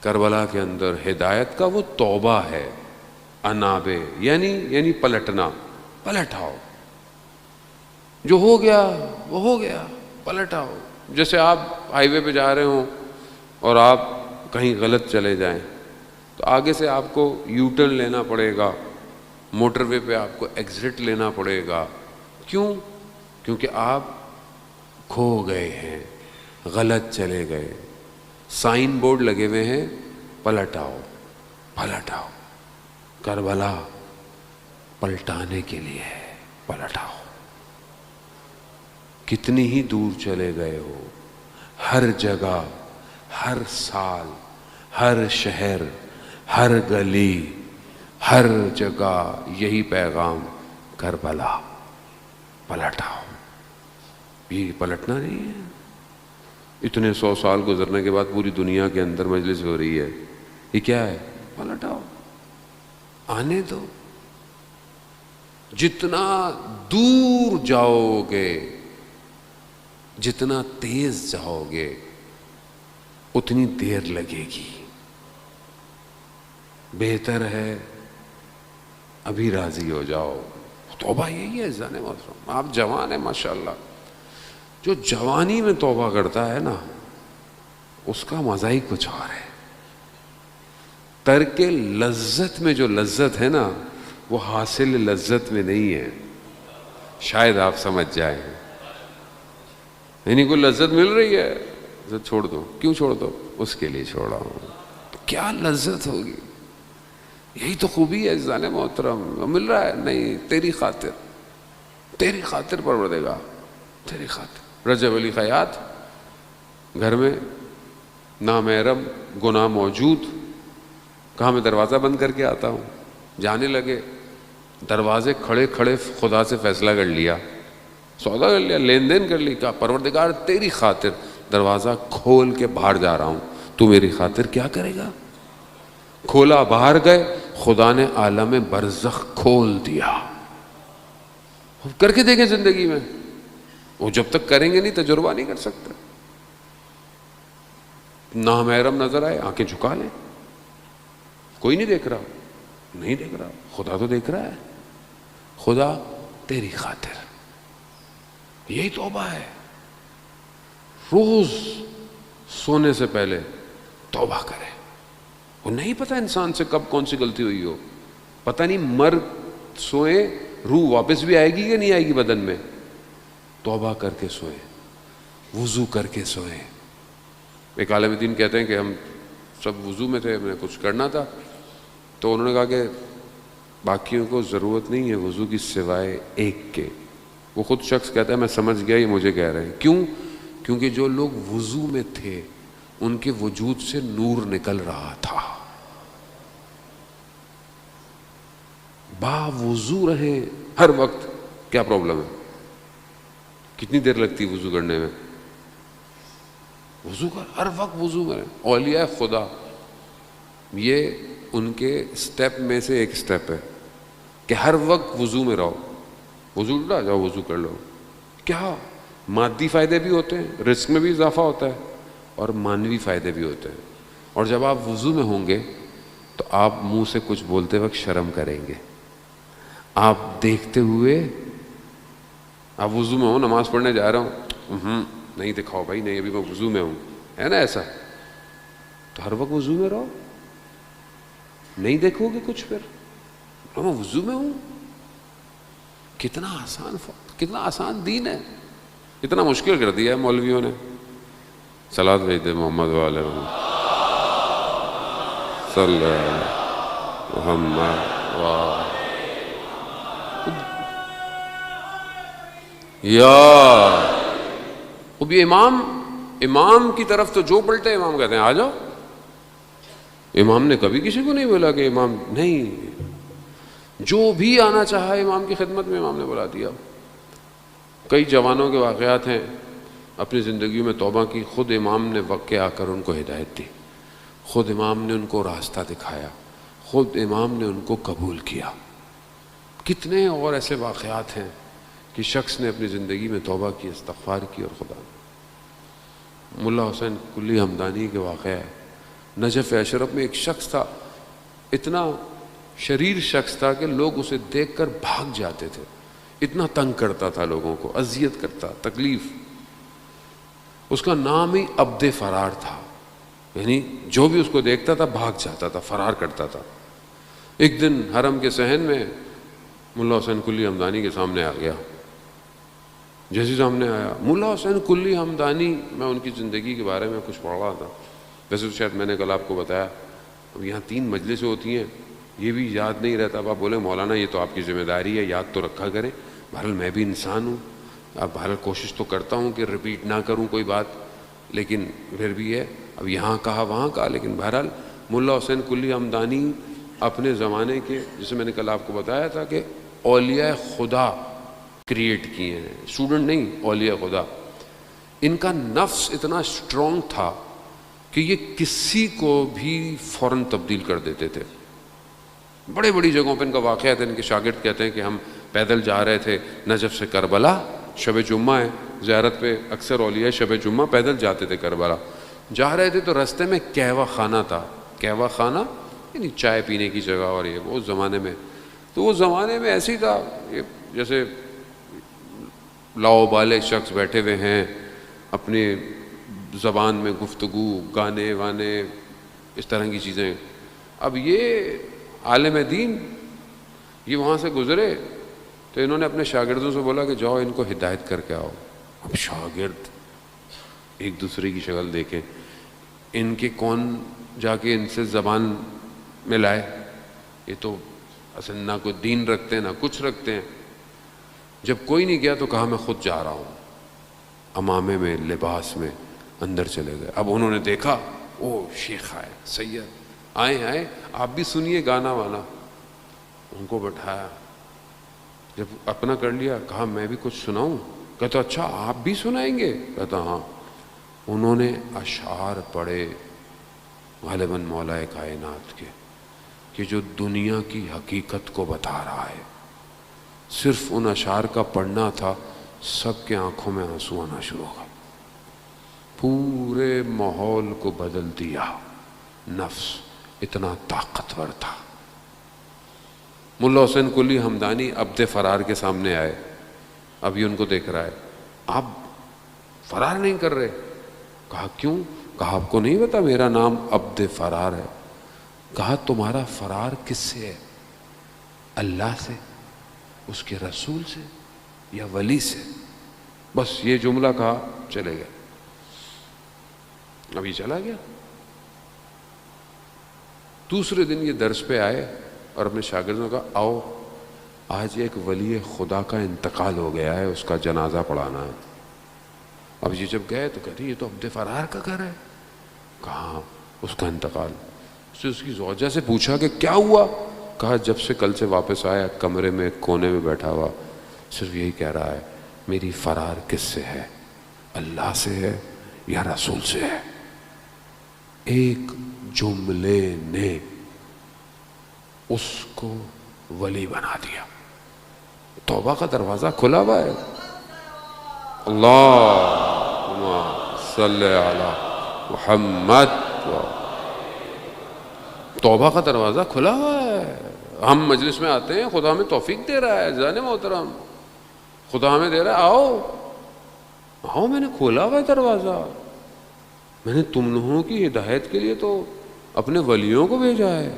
کربلا کے اندر ہدایت کا وہ توبہ ہے، انابے یعنی پلٹنا، پلٹ آؤ، جو ہو گیا وہ ہو گیا، پلٹ آؤ۔ جیسے آپ ہائی وے پہ جا رہے ہوں اور آپ کہیں غلط چلے جائیں تو آگے سے آپ کو یو ٹرن لینا پڑے گا، موٹر وے پہ آپ کو ایگزٹ لینا پڑے گا۔ کیوں؟ کیونکہ آپ کھو گئے ہیں، غلط چلے گئے۔ سائن بورڈ لگے ہوئے ہیں، پلٹ آؤ، پلٹ آؤ۔ کربلا پلٹانے کے لیے ہے، پلٹ آؤ۔ کتنی ہی دور چلے گئے ہو، ہر جگہ، ہر سال، ہر شہر، ہر گلی، ہر جگہ یہی پیغام، کربلا پلٹ آؤ۔ یہ پلٹنا نہیں ہے۔ اتنے 100 سال گزرنے کے بعد پوری دنیا کے اندر مجلس ہو رہی ہے، یہ کیا ہے؟ پلٹ آؤ، آنے دو۔ جتنا دور جاؤ گے، جتنا تیز جاؤ گے، اتنی دیر لگے گی۔ بہتر ہے ابھی راضی ہو جاؤ۔ توبہ یہی ہے عزیزان محترم۔ آپ جوان ہیں ماشاءاللہ، جو جوانی میں توبہ کرتا ہے نا، اس کا مزہ ہی کچھ اور ہے۔ ترک لذت میں جو لذت ہے نا، وہ حاصل لذت میں نہیں ہے۔ شاید آپ سمجھ جائیں، یعنی کوئی لذت مل رہی ہے، لذت چھوڑ دو۔ کیوں چھوڑ دو؟ اس کے لیے چھوڑا ہوں۔ کیا لذت ہوگی؟ یہی تو خوبی ہے عزیزان محترم۔ مل رہا ہے؟ نہیں، تیری خاطر، تیری خاطر پروردگار، تیری خاطر۔ رجب علی خیاط، گھر میں نامحرم گناہ موجود، کہاں میں دروازہ بند کر کے آتا ہوں۔ جانے لگے، دروازے کھڑے کھڑے خدا سے فیصلہ کر لیا، سودا کر لیا، لین دین کر لی۔ کہا پروردگار تیری خاطر دروازہ کھول کے باہر جا رہا ہوں، تو میری خاطر کیا کرے گا؟ کھولا، باہر گئے، خدا نے عالم برزخ کھول دیا۔ کر کے دیکھیں زندگی میں، وہ جب تک کریں گے نہیں تجربہ نہیں کر سکتے۔ نامحرم نظر آئے، آنکھیں جھکا لیں، کوئی نہیں دیکھ رہا، نہیں دیکھ رہا، خدا تو دیکھ رہا ہے۔ خدا تیری خاطر، یہی توبہ ہے۔ روز سونے سے پہلے توبہ کرے۔ وہ نہیں پتہ انسان سے کب کون سی غلطی ہوئی ہو، پتہ نہیں، مر سوئیں روح واپس بھی آئے گی کہ نہیں آئے گی بدن میں۔ توبہ کر کے سوئیں، وضو کر کے سوئیں۔ ایک عالم دین کہتے ہیں کہ ہم سب وضو میں تھے، ہمیں کچھ کرنا تھا، تو انہوں نے کہا کہ باقیوں کو ضرورت نہیں ہے وضو کی سوائے ایک کے۔ وہ خود شخص کہتا ہے میں سمجھ گیا یہ مجھے کہہ رہے ہیں۔ کیوں؟ کیونکہ جو لوگ وضو میں تھے ان کے وجود سے نور نکل رہا تھا۔ با وضو رہیں ہر وقت، کیا پرابلم ہے؟ کتنی دیر لگتی وضو کرنے میں؟ وضو کر، ہر وقت وضو میں رہیں۔ اولیاء خدا، یہ ان کے سٹیپ میں سے ایک سٹیپ ہے کہ ہر وقت وضو میں رہو۔ وضو اٹھا جاؤ، وضو کر لو۔ کیا مادی فائدے بھی ہوتے ہیں، رزق میں بھی اضافہ ہوتا ہے، اور مانوی فائدے بھی ہوتے ہیں۔ اور جب آپ وضو میں ہوں گے تو آپ منہ سے کچھ بولتے وقت شرم کریں گے۔ آپ دیکھتے ہوئے، آپ وضو میں ہوں، نماز پڑھنے جا رہا ہوں، نہیں دکھاؤ بھائی، نہیں ابھی میں وضو میں ہوں، ہے نا ایسا؟ تو ہر وقت وضو میں رہو، نہیں دیکھو گے کچھ، پھر میں وضو میں ہوں۔ کتنا آسان دین ہے، کتنا مشکل کر دیا ہے مولویوں نے۔ صلوات بھیج دے محمد والے صلی اللہ علیہ محمد یا۔ اب یہ امام کی طرف تو جو پلٹے امام کہتے ہیں آ جاؤ۔ امام نے کبھی کسی کو نہیں بولا کہ امام نہیں، جو بھی آنا چاہا امام کی خدمت میں امام نے بلا دیا۔ کئی جوانوں کے واقعات ہیں، اپنی زندگی میں توبہ کی، خود امام نے وقت آ کر ان کو ہدایت دی، خود امام نے ان کو راستہ دکھایا، خود امام نے ان کو قبول کیا۔ کتنے اور ایسے واقعات ہیں کہ شخص نے اپنی زندگی میں توبہ کی، استغفار کی، اور خدا۔ ملا حسین کلی ہمدانی کے واقعہ ہے، نجف اشرف میں ایک شخص تھا، اتنا شریر شخص تھا کہ لوگ اسے دیکھ کر بھاگ جاتے تھے، اتنا تنگ کرتا تھا لوگوں کو، اذیت کرتا، تکلیف۔ اس کا نام ہی عبد فرار تھا، یعنی جو بھی اس کو دیکھتا تھا بھاگ جاتا تھا، فرار کرتا تھا۔ ایک دن حرم کے صحن میں ملا حسین کلی ہمدانی کے سامنے آ گیا۔ جیسے سامنے آیا ملا حسین کلی ہمدانی، میں ان کی زندگی کے بارے میں کچھ پڑھ رہا تھا، ویسے تو شاید میں نے کل آپ کو بتایا، اب یہاں 3 مجلسیں ہوتی ہیں، یہ بھی یاد نہیں رہتا۔ اب آپ بولے مولانا یہ تو آپ کی ذمہ داری ہے، یاد تو رکھا کریں۔ بہرحال میں بھی انسان ہوں، اب بہرحال کوشش تو کرتا ہوں کہ ریپیٹ نہ کروں کوئی بات، لیکن پھر بھی ہے، اب یہاں کہا وہاں کہا، لیکن بہرحال ملا حسین کلی ہمدانی اپنے زمانے کے، جسے میں نے کل آپ کو بتایا تھا کہ اولیاء خدا کریٹ کیے ہیں، اسٹوڈنٹ نہیں، اولیاء خدا۔ ان کا نفس اتنا اسٹرانگ تھا کہ یہ کسی کو بھی فوراً تبدیل کر دیتے تھے۔ بڑے بڑی جگہوں پہ ان کا واقعہ ہے، ان کے شاگرد کہتے ہیں کہ ہم پیدل جا رہے تھے نجف سے کربلا، شب جمعہ ہے، زیارت پہ اکثر اولیاء شب جمعہ پیدل جاتے تھے کربلا، جا رہے تھے تو رستے میں قہوہ خانہ تھا۔ قہوہ خانہ یعنی چائے پینے کی جگہ، اور یہ وہ زمانے میں، تو وہ زمانے میں ایسی تھا، یہ جیسے لاؤبالے شخص بیٹھے ہوئے ہیں، اپنے زبان میں گفتگو، گانے وانے، اس طرح کی چیزیں۔ اب یہ عالم دین یہ وہاں سے گزرے تو انہوں نے اپنے شاگردوں سے بولا کہ جاؤ ان کو ہدایت کر کے آؤ۔ اب شاگرد ایک دوسرے کی شکل دیکھیں، ان کے کون جا کے ان سے زبان میں لائے، یہ تو اصل نہ کوئی دین رکھتے ہیں نہ کچھ رکھتے ہیں۔ جب کوئی نہیں گیا تو کہا میں خود جا رہا ہوں، امامے میں، لباس میں اندر چلے گئے۔ اب انہوں نے دیکھا، او شیخ آئے، سید آئے، آپ بھی سنیے گانا وانا۔ ان کو بٹھایا، جب اپنا کر لیا کہا میں بھی کچھ سناؤں؟ کہتا اچھا آپ بھی سنائیں گے؟ کہتا ہاں۔ انہوں نے اشعار پڑھے غالباً مولا کائنات کے، کہ جو دنیا کی حقیقت کو بتا رہا ہے۔ صرف ان اشعار کا پڑھنا تھا، سب کے آنکھوں میں آنسو آنا شروع ہو گئے، پورے ماحول کو بدل دیا۔ نفس اتنا طاقتور تھا۔ ملا حسین کلی ہمدانی عبد فرار کے سامنے آئے، اب یہ ان کو دیکھ رہا ہے، آپ فرار نہیں کر رہے؟ کہا کیوں؟ کہا آپ کو نہیں پتا میرا نام عبد فرار ہے؟ کہا تمہارا فرار کس سے ہے؟ اللہ سے، اس کے رسول سے، یا ولی سے؟ بس یہ جملہ کہا چلے گئے۔ اب یہ چلا گیا۔ دوسرے دن یہ درس پہ آئے اور اپنے شاگردوں کا آؤ آج ایک ولی خدا کا انتقال ہو گیا ہے، اس کا جنازہ پڑھانا ہے۔ اب یہ جب گئے تو کہتے یہ تو عبد فرار کا گھر ہے۔ کہاں اس کا انتقال؟ اس کی زوجہ سے پوچھا کہ کیا ہوا؟ کہا جب سے کل سے واپس آیا کمرے میں ایک کونے میں بیٹھا ہوا صرف یہی کہہ رہا ہے میری فرار کس سے ہے، اللہ سے ہے یا رسول سے ہے؟ ایک جملے نے اس کو ولی بنا دیا۔ توبہ کا دروازہ کھلا ہوا ہے۔ اللہم صلی علی محمد۔ توبہ کا دروازہ کھلا ہوا ہے۔ ہم مجلس میں آتے ہیں، خدا ہمیں توفیق دے رہا ہے، جانے محترم خدا ہمیں دے رہا ہے، آؤ میں نے کھولا ہوا ہے دروازہ، میں نے تم لوگوں کی ہدایت کے لیے تو اپنے ولیوں کو بھیجا ہے۔